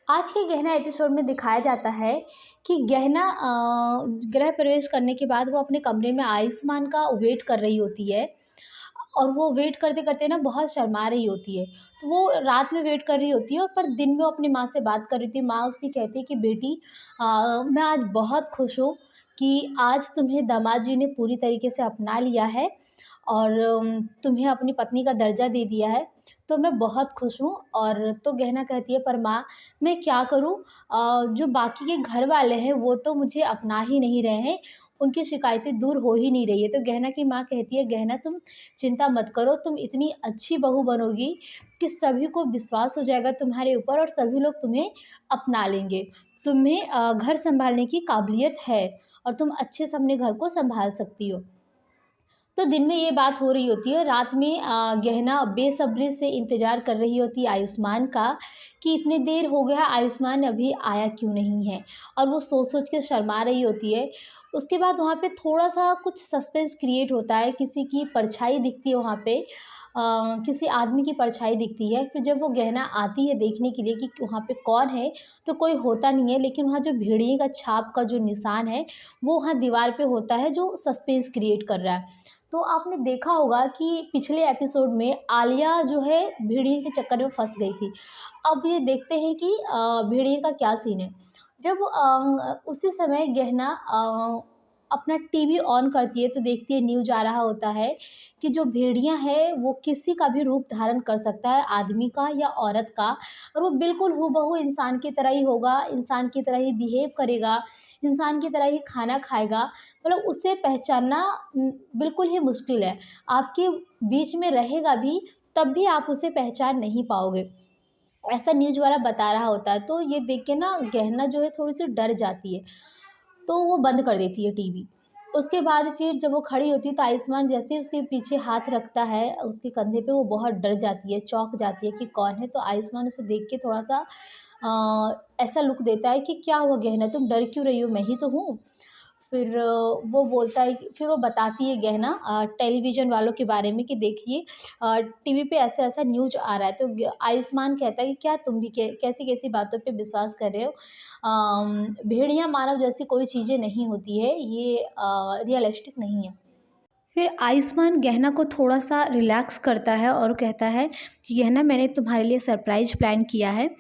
आज के गहना एपिसोड में दिखाया जाता है कि गहना गृह प्रवेश करने के बाद वो अपने कमरे में आयुष्मान का वेट कर रही होती है। और वो वेट करते-करते ना बहुत शर्मा रही होती है। तो वो रात में वेट कर रही होती है और पर दिन में वो अपनी माँ से बात कर रही थी। माँ उसकी कहती है कि बेटी मैं आज बहुत खुश हूँ कि आज तुम्हें दामाद जी ने पूरी तरीके से अपना लिया है और तुम्हें अपनी पत्नी का दर्जा दे दिया है। तो मैं बहुत खुश हूँ। और तो गहना कहती है, पर माँ मैं क्या करूँ? जो बाकी के घर वाले हैं वो तो मुझे अपना ही नहीं रहे हैं, उनकी शिकायतें दूर हो ही नहीं रही है। तो गहना की माँ कहती है, गहना तुम चिंता मत करो, तुम इतनी अच्छी बहू बनोगी कि सभी को विश्वास हो जाएगा तुम्हारे ऊपर और सभी लोग तुम्हें अपना लेंगे। तुम्हें घर सँभालने की काबिलियत है और तुम अच्छे से अपने घर को सँभाल सकती हो। तो दिन में ये बात हो रही होती है, रात में गहना बेसब्री से इंतज़ार कर रही होती है आयुष्मान का कि इतनी देर हो गया आयुष्मान अभी आया क्यों नहीं है, और वो सोच-सोच के शर्मा रही होती है। उसके बाद वहाँ पे थोड़ा-सा कुछ सस्पेंस क्रिएट होता है, किसी की परछाई दिखती है वहाँ पे, किसी आदमी की परछाई दिखती है। फिर जब वो गहना आती है देखने के लिए कि वहाँ पे कौन है, तो कोई होता नहीं है, लेकिन वहाँ जो भेड़िए का छाप का जो निशान है, वो वहाँ दीवार पे होता है जो सस्पेंस क्रिएट कर रहा है। तो आपने देखा होगा कि पिछले एपिसोड में आलिया जो है भेड़िए के चक्कर में फँस गई थी। अब ये देखते हैं कि भेड़िए का क्या सीन है। जब उसी समय गहना अपना टीवी ऑन करती है तो देखती है न्यूज़ आ रहा होता है कि जो भेड़िया है वो किसी का भी रूप धारण कर सकता है, आदमी का या औरत का, और वो बिल्कुल हूबहू इंसान की तरह ही होगा, इंसान की तरह ही बिहेव करेगा, इंसान की तरह ही खाना खाएगा। मतलब उसे पहचानना बिल्कुल ही मुश्किल है। आपके बीच में रहेगा भी, तब भी आप उसे पहचान नहीं पाओगे। ऐसा न्यूज़ वाला बता रहा होता है। तो ये देख के ना गहना जो है थोड़ी-सी डर जाती है, तो वो बंद कर देती है टीवी। उसके बाद फिर जब वो खड़ी होती है तो आयुष्मान जैसे ही उसके पीछे हाथ रखता है, उसके कंधे पे, वो बहुत डर जाती है, चौंक जाती है कि कौन है? तो आयुष्मान उसे देख के थोड़ा-सा ऐसा लुक देता है कि क्या हुआ गहना, तुम डर क्यों रही हो? मैं ही तो हूँ। फिर वो बोलता है कि फिर वो बताती है गहना टेलीविज़न वालों के बारे में कि देखिए टीवी पे ऐसा-ऐसा न्यूज़ आ रहा है। तो ग आयुष्मान कहता है कि क्या तुम भी कैसी-कैसी बातों पे विश्वास कर रहे हो? भेड़िया मानव जैसी कोई चीज़ें नहीं होती है, ये रियलिस्टिक नहीं है। फिर आयुष्मान गहना को थोड़ा-सा रिलैक्स करता है और कहता है कि गहना मैंने तुम्हारे लिए सरप्राइज़ प्लान किया है,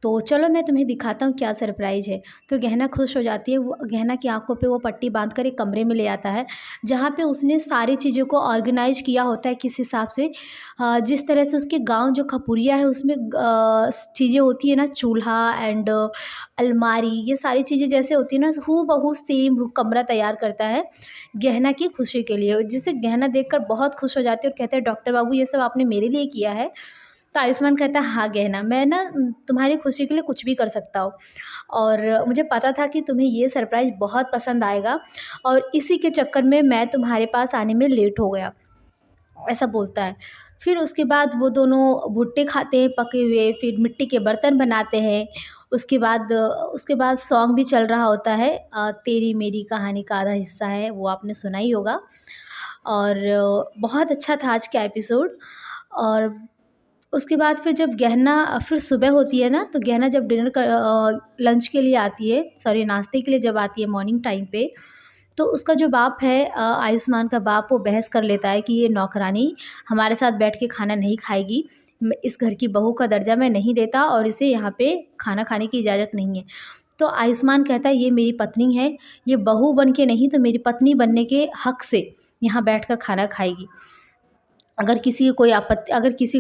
तो चलो मैं तुम्हें दिखाता हूँ क्या सरप्राइज़ है। तो गहना खुश हो जाती है, वो गहना की आँखों पे वो पट्टी बाँध कर एक कमरे में ले आता है, जहाँ पे उसने सारी चीज़ों को ऑर्गेनाइज़ किया होता है किस हिसाब से, जिस तरह से उसके गाँव जो खपुरिया है उसमें चीज़ें होती है ना, चूल्हा एंड अलमारी, ये सारी चीज़ें जैसे होती है ना, हूबहू सेम कमरा तैयार करता है गहना की खुशी के लिए, जिसे गहना देखकर बहुत खुश हो जाती है और कहते हैं, डॉक्टर बाबू ये सब आपने मेरे लिए किया है? तो आयुष्मान कहता है, हाँ गहना, मैं ना तुम्हारी खुशी के लिए कुछ भी कर सकता हूँ, और मुझे पता था कि तुम्हें ये सरप्राइज़ बहुत पसंद आएगा और इसी के चक्कर में मैं तुम्हारे पास आने में लेट हो गया, ऐसा बोलता है। फिर उसके बाद वो दोनों भुट्टे खाते हैं पके हुए, फिर मिट्टी के बर्तन बनाते हैं। उसके बाद सॉन्ग भी चल रहा होता है, तेरी मेरी कहानी का आधा हिस्सा है, वो आपने सुना ही होगा। और बहुत अच्छा था आज का एपिसोड। और उसके बाद फिर जब गहना फिर सुबह होती है ना, तो गहना जब लंच के लिए आती है, सॉरी नाश्ते के लिए जब आती है मॉर्निंग टाइम पे, तो उसका जो बाप है, आयुष्मान का बाप, वो बहस कर लेता है कि ये नौकरानी हमारे साथ बैठ के खाना नहीं खाएगी, इस घर की बहू का दर्जा मैं नहीं देता और इसे यहाँ पे खाना खाने की इजाज़त नहीं है। तो आयुष्मान कहता है, ये मेरी पत्नी है, ये बहू बन के नहीं तो मेरी पत्नी बनने के हक से यहाँ बैठकर खाना खाएगी। अगर किसी को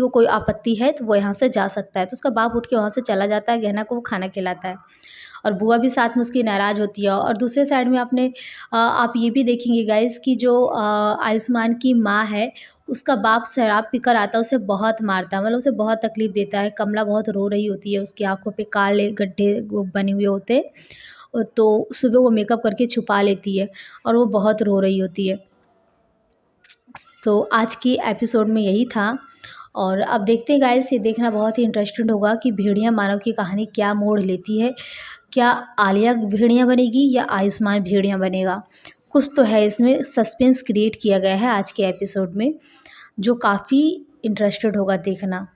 कोई आपत्ति है तो वो यहाँ से जा सकता है। तो उसका बाप उठ के वहाँ से चला जाता है, गहना को वो खाना खिलाता है और बुआ भी साथ में उसकी नाराज़ होती है। और दूसरे साइड में आप ये भी देखेंगे गाइस कि जो आयुष्मान की माँ है, उसका बाप शराब पीकर आता है, उसे बहुत मारता है, मतलब उसे बहुत तकलीफ़ देता है। कमला बहुत रो रही होती है, उसकी आँखों पे काले गड्ढे वो बने हुए होते हैं, तो सुबह वो मेकअप करके छुपा लेती है और वो बहुत रो रही होती है। तो आज की एपिसोड में यही था। और अब देखते हैं गाइस, ये देखना बहुत ही इंटरेस्टिंग होगा कि भेड़िया मानव की कहानी क्या मोड़ लेती है। क्या आलिया भेड़िया बनेगी या आयुष्मान भेड़िया बनेगा? कुछ तो है इसमें, सस्पेंस क्रिएट किया गया है आज के एपिसोड में, जो काफ़ी इंटरेस्टेड होगा देखना।